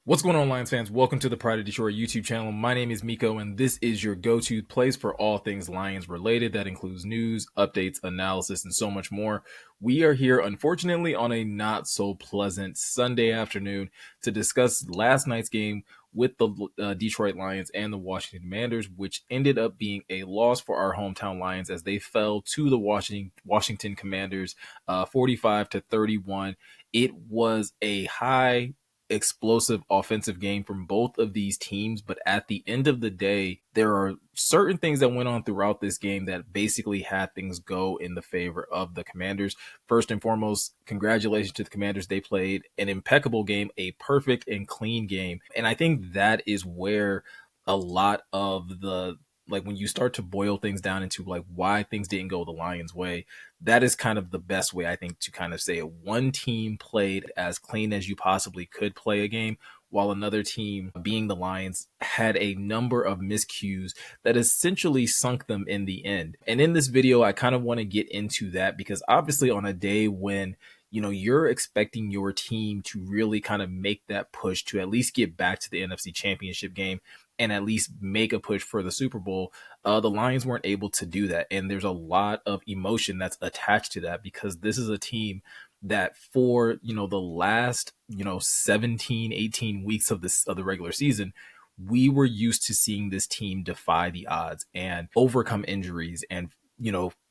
What's going on, Lions fans? Welcome to the Pride of Detroit YouTube channel. My name is Miko, and this is your go-to place for all things Lions related. That includes news, updates, analysis, and so much more. We are here, unfortunately, on a not so pleasant Sunday afternoon to discuss last night's game with the Detroit Lions and the Washington Commanders, which ended up being a loss for our hometown Lions as they fell to the Washington Commanders 45-31. It was a high explosive offensive game from both of these teams, but at the end of the day, there are certain things that went on throughout this game that basically had things go in the favor of the Commanders. First and foremost, congratulations to the Commanders. They played an impeccable game, a perfect and clean game. And I think that is where a lot of the, like, when you start to boil things down into like why things didn't go the Lions' way, that is kind of the best way, I think, to kind of say it. One team played as clean as you possibly could play a game, while another team, being the Lions, had a number of miscues that essentially sunk them in the end. And in this video, I kind of want to get into that because obviously on a day when you're expecting your team to really kind of make that push to at least get back to the NFC Championship game and at least make a push for the Super Bowl, the Lions weren't able to do that. And there's a lot of emotion that's attached to that because this is a team that for, the last, 17, 18 weeks of the regular season, we were used to seeing this team defy the odds and overcome injuries and,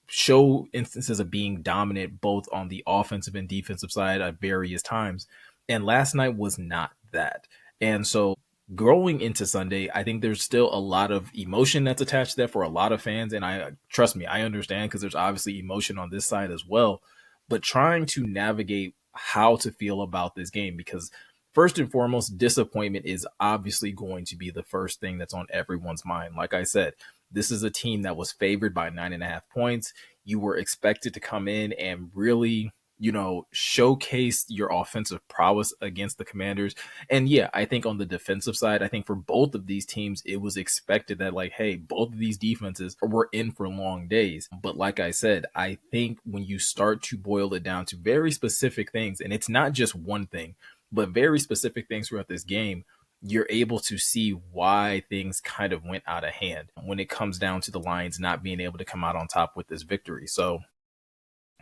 show instances of being dominant both on the offensive and defensive side at various times. And last night was not that. And so going into Sunday, I think there's still a lot of emotion that's attached to that for a lot of fans. And I trust me, I understand because there's obviously emotion on this side as well. But trying to navigate how to feel about this game, because first and foremost, disappointment is obviously going to be the first thing that's on everyone's mind. Like I said, this is a team that was favored by 9.5 points. You were expected to come in and really, showcase your offensive prowess against the Commanders. And yeah, I think on the defensive side, I think for both of these teams, it was expected that, like, hey, both of these defenses were in for long days. But like I said, I think when you start to boil it down to very specific things, and it's not just one thing, but very specific things throughout this game, you're able to see why things kind of went out of hand when it comes down to the Lions not being able to come out on top with this victory. So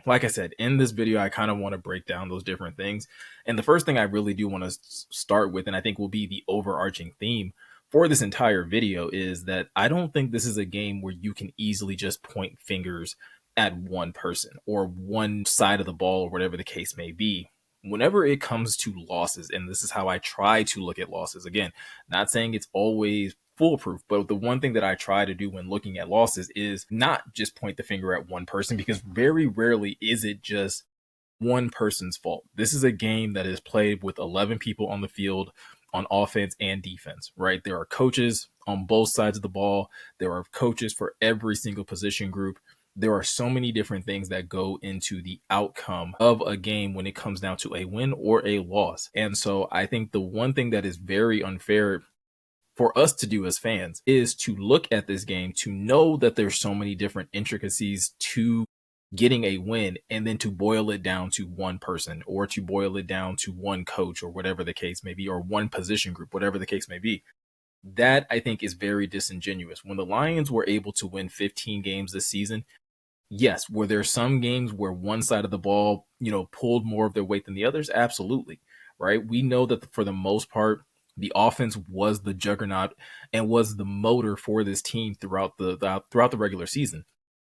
like I said, in this video, I kind of want to break down those different things. And the first thing I really do want to start with, and I think will be the overarching theme for this entire video, is that I don't think this is a game where you can easily just point fingers at one person or one side of the ball or whatever the case may be. Whenever it comes to losses, and this is how I try to look at losses, again, not saying it's always foolproof, but the one thing that I try to do when looking at losses is not just point the finger at one person, because very rarely is it just one person's fault. This is a game that is played with 11 people on the field on offense and defense, right? There are coaches on both sides of the ball. There are coaches for every single position group. There are so many different things that go into the outcome of a game when it comes down to a win or a loss. And so I think the one thing that is very unfair for us to do as fans is to look at this game, to know that there's so many different intricacies to getting a win, and then to boil it down to one person or to boil it down to one coach or whatever the case may be, or one position group, whatever the case may be. That I think is very disingenuous. When the Lions were able to win 15 games this season, yes, were there some games where one side of the ball, pulled more of their weight than the others? Absolutely. Right. We know that for the most part, the offense was the juggernaut and was the motor for this team throughout the regular season.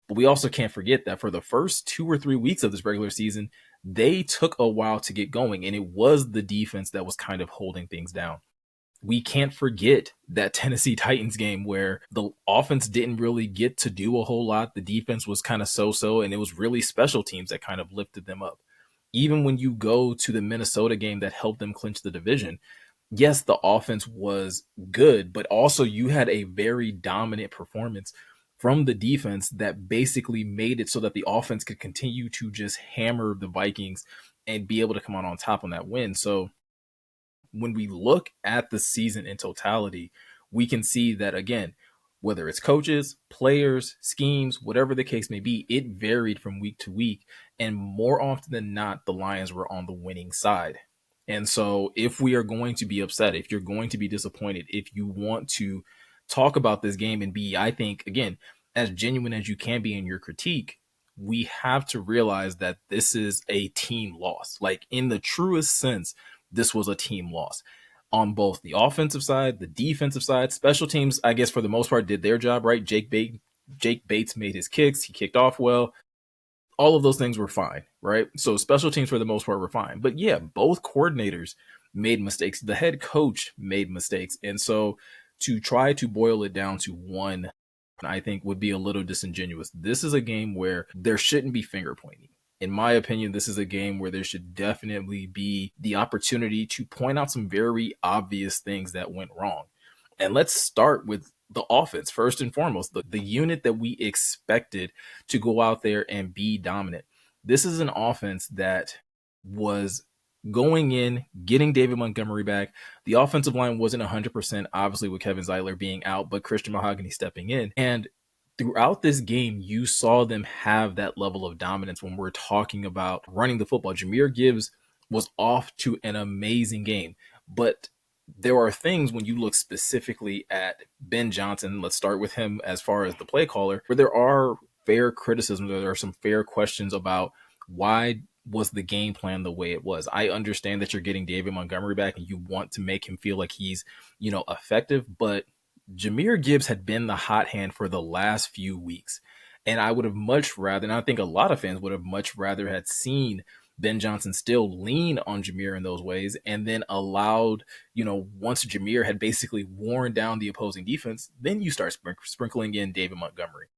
But we also can't forget that for the first 2 or 3 weeks of this regular season, they took a while to get going, and it was the defense that was kind of holding things down. We can't forget that Tennessee Titans game where the offense didn't really get to do a whole lot. The defense was kind of so-so, and it was really special teams that kind of lifted them up. Even when you go to the Minnesota game that helped them clinch the division, yes, the offense was good, but also you had a very dominant performance from the defense that basically made it so that the offense could continue to just hammer the Vikings and be able to come out on top on that win. So when we look at the season in totality, we can see that, again, whether it's coaches, players, schemes, whatever the case may be, it varied from week to week. And more often than not, the Lions were on the winning side. And so if we are going to be upset, if you're going to be disappointed, if you want to talk about this game and be, I think, again, as genuine as you can be in your critique, we have to realize that this is a team loss. Like, in the truest sense, this was a team loss on both the offensive side, the defensive side. Special teams, I guess, for the most part, did their job right. Jake Bates made his kicks. He kicked off well. All of those things were fine, right? So special teams for the most part were fine. But yeah, both coordinators made mistakes. The head coach made mistakes. And so to try to boil it down to one, I think would be a little disingenuous. This is a game where there shouldn't be finger pointing. In my opinion, this is a game where there should definitely be the opportunity to point out some very obvious things that went wrong. And let's start with the offense first and foremost, the unit that we expected to go out there and be dominant. This is an offense that was going in, getting David Montgomery back. The offensive line wasn't 100%, obviously, with Kevin Zeitler being out, but Christian Mahogany stepping in. And throughout this game, you saw them have that level of dominance when we're talking about running the football. Jahmyr Gibbs was off to an amazing game, but there are things when you look specifically at Ben Johnson, let's start with him as far as the play caller, where there are fair criticisms, or there are some fair questions about why was the game plan the way it was. I understand that you're getting David Montgomery back and you want to make him feel like he's, effective, but Jahmyr Gibbs had been the hot hand for the last few weeks. And I would have much rather, and I think a lot of fans would have much rather had seen Ben Johnson still lean on Jahmyr in those ways, and then allowed, once Jahmyr had basically worn down the opposing defense, then you start sprinkling in David Montgomery.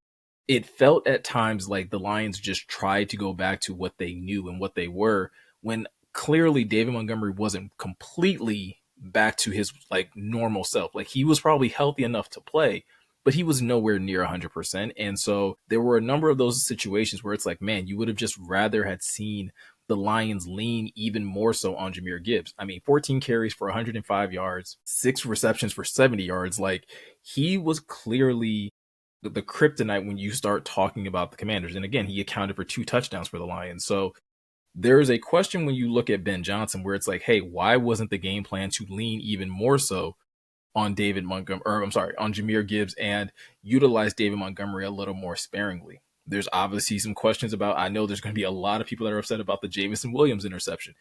It felt at times like the Lions just tried to go back to what they knew and what they were, when clearly David Montgomery wasn't completely back to his normal self. Like, he was probably healthy enough to play, but he was nowhere near 100%. And so there were a number of those situations where it's like, man, you would have just rather had seen the Lions lean even more so on Jahmyr Gibbs. I mean, 14 carries for 105 yards, 6 receptions for 70 yards. Like, he was clearly the kryptonite when you start talking about the Commanders. And again, he accounted for 2 touchdowns for the Lions. So there is a question when you look at Ben Johnson where it's like, hey, why wasn't the game plan to lean even more so on on Jahmyr Gibbs, and utilize David Montgomery a little more sparingly? There's obviously some questions about, I know there's going to be a lot of people that are upset about the Jameson Williams interception.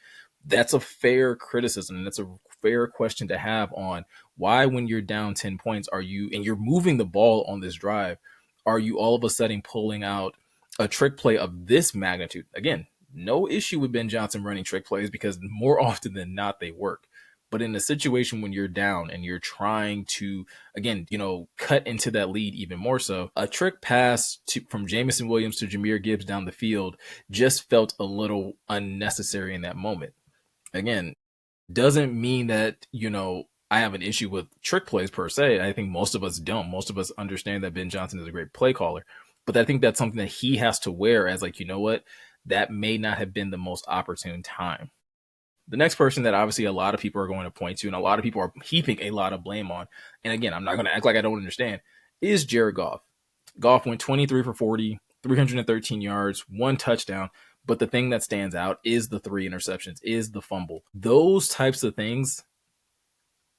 That's a fair criticism, and that's a fair question to have on why, when you're down 10 points, and you're moving the ball on this drive, are you all of a sudden pulling out a trick play of this magnitude? Again, no issue with Ben Johnson running trick plays, because more often than not, they work. But in a situation when you're down and you're trying to, again, cut into that lead even more so, a trick pass from Jameson Williams to Jahmyr Gibbs down the field just felt a little unnecessary in that moment. Again, doesn't mean that, I have an issue with trick plays per se. I think most of us don't. Most of us understand that Ben Johnson is a great play caller. But I think that's something that he has to wear as what? That may not have been the most opportune time. The next person that obviously a lot of people are going to point to, and a lot of people are heaping a lot of blame on, and again, I'm not going to act like I don't understand, is Jared Goff. Goff went 23 for 40, 313 yards, 1 touchdown. But the thing that stands out is the 3 interceptions, is the fumble. Those types of things,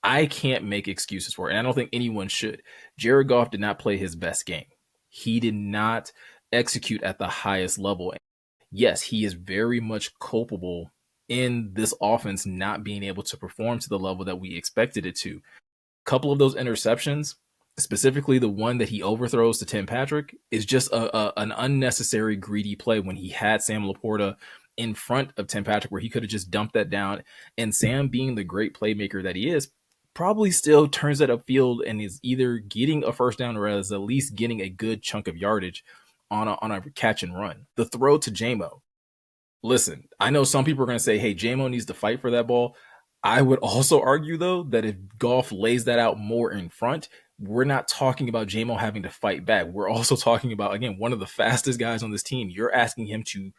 I can't make excuses for, and I don't think anyone should. Jared Goff did not play his best game. He did not execute at the highest level. Yes, he is very much culpable in this offense not being able to perform to the level that we expected it to. A couple of those interceptions, specifically the one that he overthrows to Tim Patrick, is just an unnecessary greedy play when he had Sam Laporta in front of Tim Patrick, where he could have just dumped that down. And Sam, being the great playmaker that he is, probably still turns that upfield and is either getting a first down or is at least getting a good chunk of yardage on a catch and run. The throw to J-Mo. Listen, I know some people are going to say, hey, J-Mo needs to fight for that ball. I would also argue, though, that if Goff lays that out more in front, we're not talking about J-Mo having to fight back. We're also talking about, again, one of the fastest guys on this team. You're asking him to,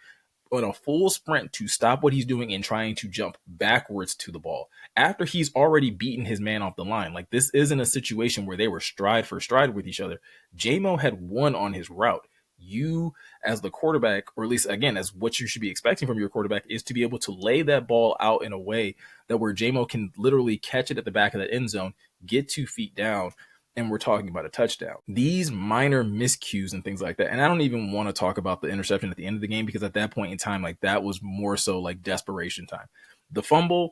on a full sprint, to stop what he's doing and trying to jump backwards to the ball after he's already beaten his man off the line. Like, this isn't a situation where they were stride for stride with each other. J-Mo had won on his route. You, as the quarterback, or at least again, as what you should be expecting from your quarterback, is to be able to lay that ball out in a way that where JMO can literally catch it at the back of the end zone, get 2 feet down, and we're talking about a touchdown. These minor miscues and things like that. And I don't even want to talk about the interception at the end of the game, because at that point in time, like, that was more so like desperation time. The fumble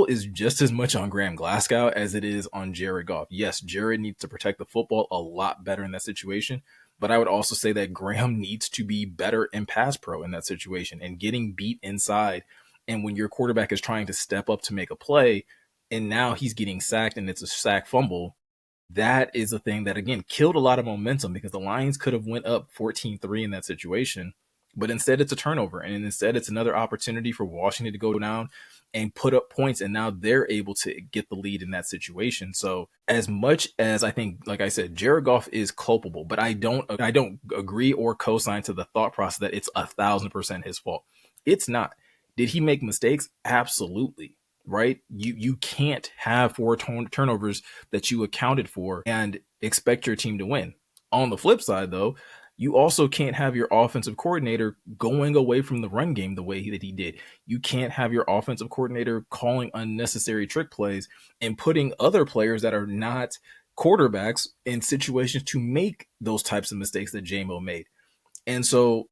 is just as much on Graham Glasgow as it is on Jared Goff. Yes, Jared needs to protect the football a lot better in that situation, but I would also say that Graham needs to be better in pass pro in that situation and getting beat inside. And when your quarterback is trying to step up to make a play, and now he's getting sacked and it's a sack fumble, that is a thing that, again, killed a lot of momentum, because the Lions could have went up 14-3 in that situation. But instead, it's a turnover. And instead, it's another opportunity for Washington to go down and put up points. And now they're able to get the lead in that situation. So as much as I think, like I said, Jared Goff is culpable, but I don't agree or co-sign to the thought process that it's 1,000% his fault. It's not. Did he make mistakes? Absolutely. Right? You can't have 4 turnovers that you accounted for and expect your team to win. On the flip side, though, you also can't have your offensive coordinator going away from the run game the way that he did. You can't have your offensive coordinator calling unnecessary trick plays and putting other players that are not quarterbacks in situations to make those types of mistakes that JMO made. And so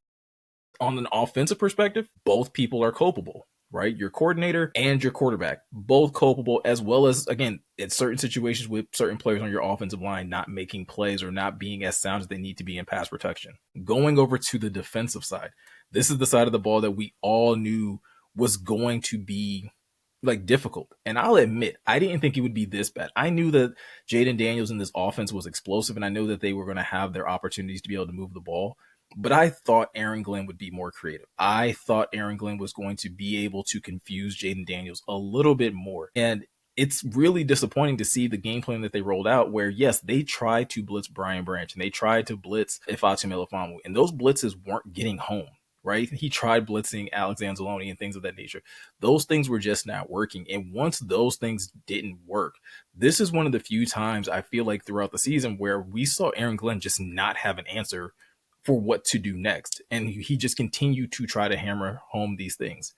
on an offensive perspective, both people are culpable, right? Your coordinator and your quarterback, both culpable, as well as, again, in certain situations with certain players on your offensive line not making plays or not being as sound as they need to be in pass protection. Going over to the defensive side, this is the side of the ball that we all knew was going to be like difficult. And I'll admit, I didn't think it would be this bad. I knew that Jaden Daniels in this offense was explosive, and I knew that they were going to have their opportunities to be able to move the ball. But I thought Aaron Glenn would be more creative. I thought Aaron Glenn was going to be able to confuse Jaden Daniels a little bit more. And it's really disappointing to see the game plan that they rolled out, where, yes, they tried to blitz Brian Branch and they tried to blitz Ifeatu Melifonwu, and those blitzes weren't getting home, right? He tried blitzing Alex Anzalone and things of that nature. Those things were just not working. And once those things didn't work, this is one of the few times I feel like throughout the season where we saw Aaron Glenn just not have an answer for what to do next. And he just continued to try to hammer home these things.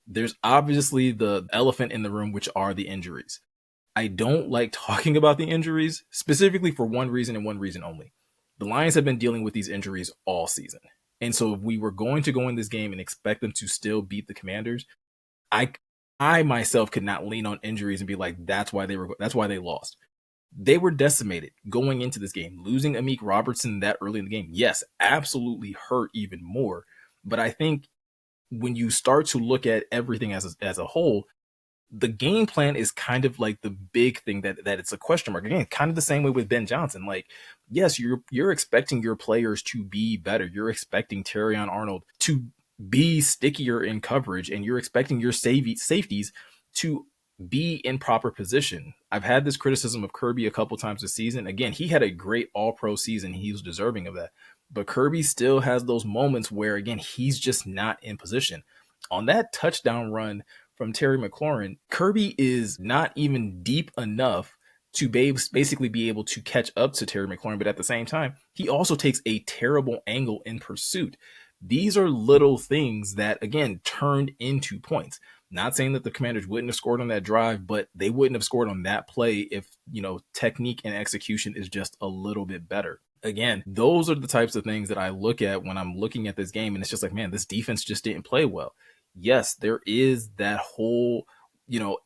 There's obviously the elephant in the room, which are the injuries. I don't like talking about the injuries, specifically for one reason and one reason only. The Lions have been dealing with these injuries all season. And so if we were going to go in this game and expect them to still beat the Commanders, I myself could not lean on injuries and be like, that's why they lost. They were decimated going into this game. Losing Amik Robertson that early in the game, yes, absolutely hurt even more. But I think when you start to look at everything as a whole, the game plan is kind of like the big thing that it's a question mark. Again, kind of the same way with Ben Johnson. Like, yes, you're expecting your players to be better. You're expecting Terrion Arnold to be stickier in coverage, and you're expecting your safeties to be in proper position. I've had this criticism of Kirby a couple times this season. Again, he had a great all-pro season. He was deserving of that. But Kirby still has those moments where, again, he's just not in position. On that touchdown run from Terry McLaurin, Kirby is not even deep enough to basically be able to catch up to Terry McLaurin. But at the same time, he also takes a terrible angle in pursuit. These are little things that, again, turned into points. Not saying that the Commanders wouldn't have scored on that drive, but they wouldn't have scored on that play if, technique and execution is just a little bit better. Again, those are the types of things that I look at when I'm looking at this game, and it's just like, man, this defense just didn't play well. Yes, there is that whole,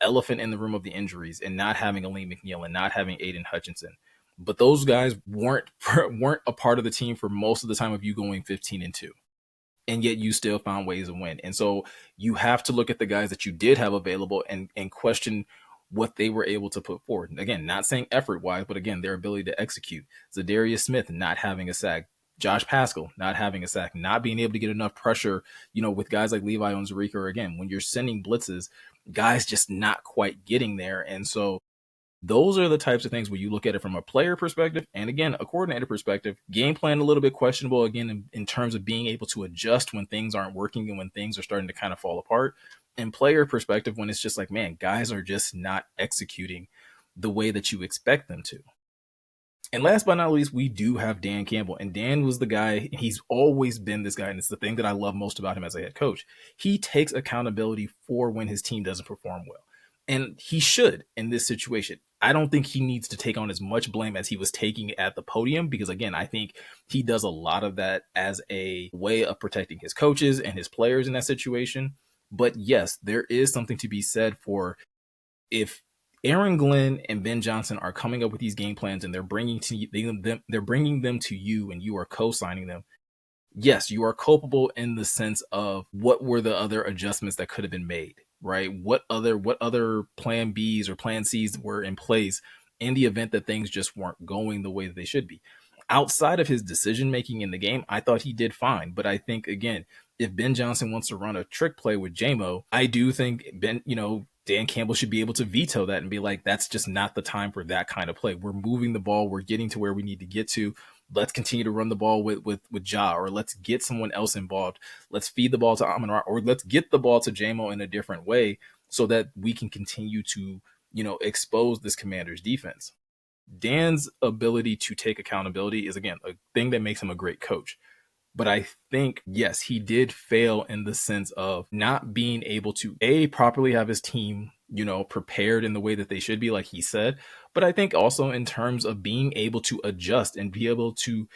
elephant in the room of the injuries and not having Aleem McNeil and not having Aiden Hutchinson. But those guys weren't a part of the team for most of the time of you going 15-2. And yet you still found ways to win. And so you have to look at the guys that you did have available and question what they were able to put forward. Again, not saying effort-wise, but again, their ability to execute. Zadarius Smith not having a sack. Josh Paschal not having a sack. Not being able to get enough pressure, with guys like Levi Onwuzurike. Or again, when you're sending blitzes, guys just not quite getting there. And so those are the types of things where you look at it from a player perspective and, again, a coordinator perspective. Game plan a little bit questionable, again, in terms of being able to adjust when things aren't working and when things are starting to kind of fall apart. And player perspective, when it's just like, man, guys are just not executing the way that you expect them to. And last but not least, we do have Dan Campbell. And Dan was the guy, he's always been this guy. And it's the thing that I love most about him as a head coach. He takes accountability for when his team doesn't perform well. And he should in this situation. I don't think he needs to take on as much blame as he was taking at the podium, because again, I think he does a lot of that as a way of protecting his coaches and his players in that situation. But yes, there is something to be said for if Aaron Glenn and Ben Johnson are coming up with these game plans and they're bringing them to you and you are co-signing them. Yes, you are culpable in the sense of what were the other adjustments that could have been made, right? What other plan Bs or plan Cs were in place in the event that things just weren't going the way that they should be. Outside of his decision making in the game, I thought he did fine. But I think again, if Ben Johnson wants to run a trick play with JMO, I do think Dan Campbell should be able to veto that and be like, that's just not the time for that kind of play. We're moving the ball. We're getting to where we need to get to. Let's continue to run the ball with Ja, or let's get someone else involved. Let's feed the ball to Amon-Ra, or let's get the ball to JMO in a different way so that we can continue to, expose this Commander's defense. Dan's ability to take accountability is, again, a thing that makes him a great coach. But I think, yes, he did fail in the sense of not being able to, properly have his team, prepared in the way that they should be, like he said. But I think also in terms of being able to adjust and be able to,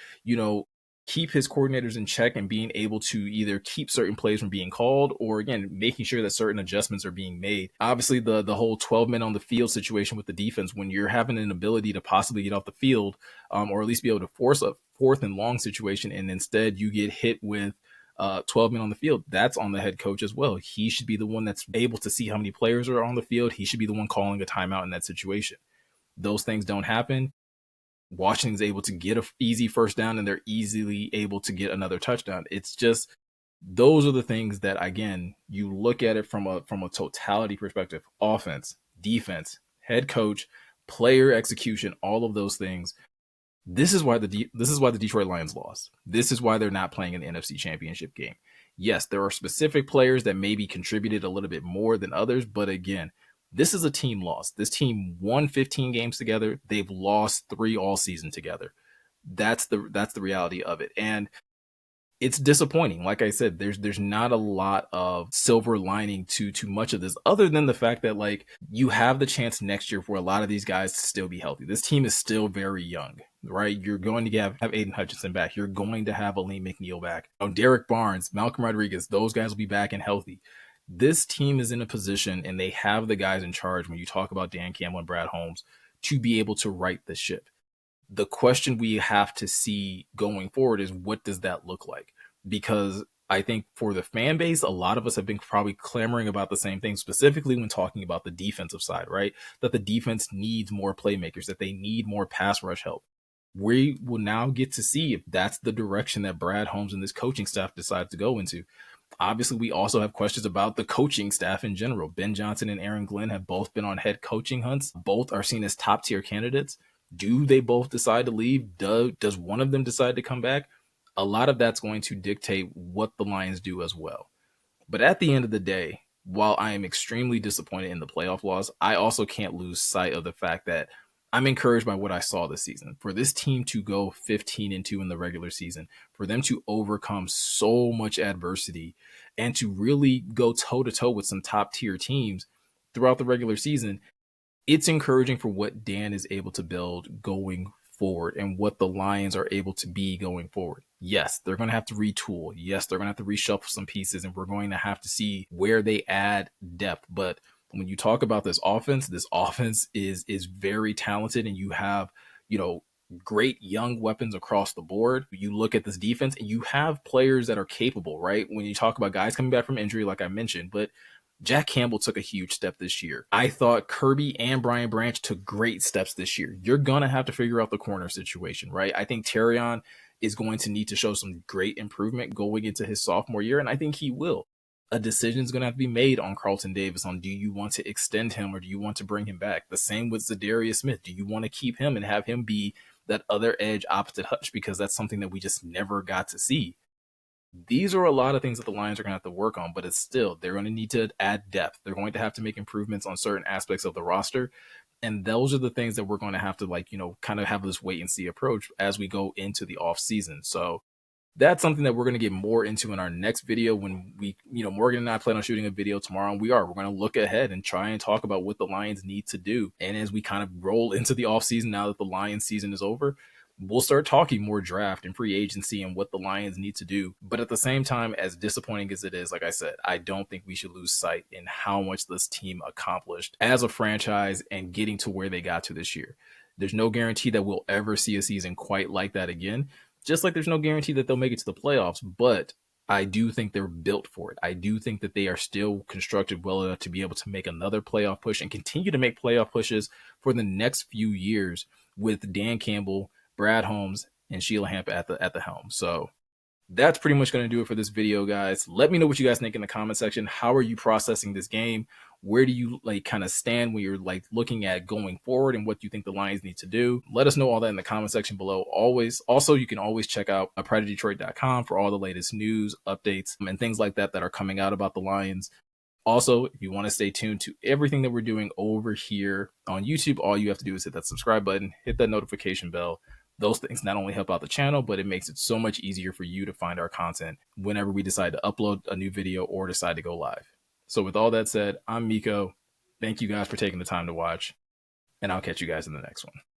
keep his coordinators in check and being able to either keep certain plays from being called, or again, making sure that certain adjustments are being made. Obviously, the whole 12 men on the field situation with the defense, when you're having an ability to possibly get off the field, or at least be able to force a fourth and long situation, and instead you get hit with 12 men on the field, that's on the head coach as well. He should be the one that's able to see how many players are on the field. He should be the one calling a timeout in that situation. Those things don't happen. Washington's able to get an easy first down, and they're easily able to get another touchdown. It's just, those are the things that, again, you look at it from a totality perspective: offense, defense, head coach, player execution, all of those things. This is why the Detroit Lions lost. This is why they're not playing in the NFC Championship game. Yes, there are specific players that maybe contributed a little bit more than others, but again, this is a team loss. This team won 15 games together. They've lost 3 all season together. That's the reality of it. And it's disappointing. Like I said, there's not a lot of silver lining to much of this, other than the fact that, like, you have the chance next year for a lot of these guys to still be healthy. This team is still very young, right? You're going to have Aiden Hutchinson back. You're going to have Aleem McNeil back. Derek Barnes, Malcolm Rodriguez, those guys will be back and healthy. This team is in a position, and they have the guys in charge, when you talk about Dan Campbell and Brad Holmes, to be able to right the ship. The question we have to see going forward is, what does that look like? Because I think for the fan base, a lot of us have been probably clamoring about the same thing, specifically when talking about the defensive side, right? That the defense needs more playmakers, that they need more pass rush help. We will now get to see if that's the direction that Brad Holmes and this coaching staff decide to go into. Obviously, we also have questions about the coaching staff in general. Ben Johnson and Aaron Glenn have both been on head coaching hunts. Both are seen as top tier candidates. Do they both decide to leave? Does one of them decide to come back? A lot of that's going to dictate what the Lions do as well. But at the end of the day, while I am extremely disappointed in the playoff loss, I also can't lose sight of the fact that I'm encouraged by what I saw this season. For this team to go 15-2 in the regular season, for them to overcome so much adversity, and to really go toe-to-toe with some top-tier teams throughout the regular season, it's encouraging for what Dan is able to build going forward and what the Lions are able to be going forward. Yes, they're going to have to retool. Yes, they're going to have to reshuffle some pieces, and we're going to have to see where they add depth. But when you talk about this offense is very talented, and you have, great young weapons across the board. You look at this defense, and you have players that are capable, right? When you talk about guys coming back from injury, like I mentioned, but Jack Campbell took a huge step this year. I thought Kirby and Brian Branch took great steps this year. You're going to have to figure out the corner situation, right? I think Terrion is going to need to show some great improvement going into his sophomore year, and I think he will. A decision is going to have to be made on Carlton Davis on, do you want to extend him or do you want to bring him back? The same with Zadarius Smith. Do you want to keep him and have him be that other edge opposite Hutch? Because that's something that we just never got to see. These are a lot of things that the Lions are going to have to work on, but it's still, they're going to need to add depth. They're going to have to make improvements on certain aspects of the roster. And those are the things that we're going to have to, like, kind of have this wait and see approach as we go into the off season. So that's something that we're going to get more into in our next video when we, Morgan and I plan on shooting a video tomorrow, and we're going to look ahead and try and talk about what the Lions need to do. And as we kind of roll into the offseason, now that the Lions season is over, we'll start talking more draft and free agency and what the Lions need to do. But at the same time, as disappointing as it is, like I said, I don't think we should lose sight in how much this team accomplished as a franchise and getting to where they got to this year. There's no guarantee that we'll ever see a season quite like that again. Just like there's no guarantee that they'll make it to the playoffs, but I do think they're built for it. I do think that they are still constructed well enough to be able to make another playoff push and continue to make playoff pushes for the next few years with Dan Campbell, Brad Holmes, and Sheila Hamp at the helm. So that's pretty much going to do it for this video, guys. Let me know what you guys think in the comment section. How are you processing this game? Where do you kind of stand when you're looking at going forward, and what do you think the Lions need to do? Let us know all that in the comment section below. Also, you can always check out prideofdetroit.com for all the latest news, updates, and things like that are coming out about the Lions. Also, if you want to stay tuned to everything that we're doing over here on YouTube, all you have to do is hit that subscribe button, hit that notification bell. Those things not only help out the channel, but it makes it so much easier for you to find our content whenever we decide to upload a new video or decide to go live. So with all that said, I'm Miko. Thank you guys for taking the time to watch, and I'll catch you guys in the next one.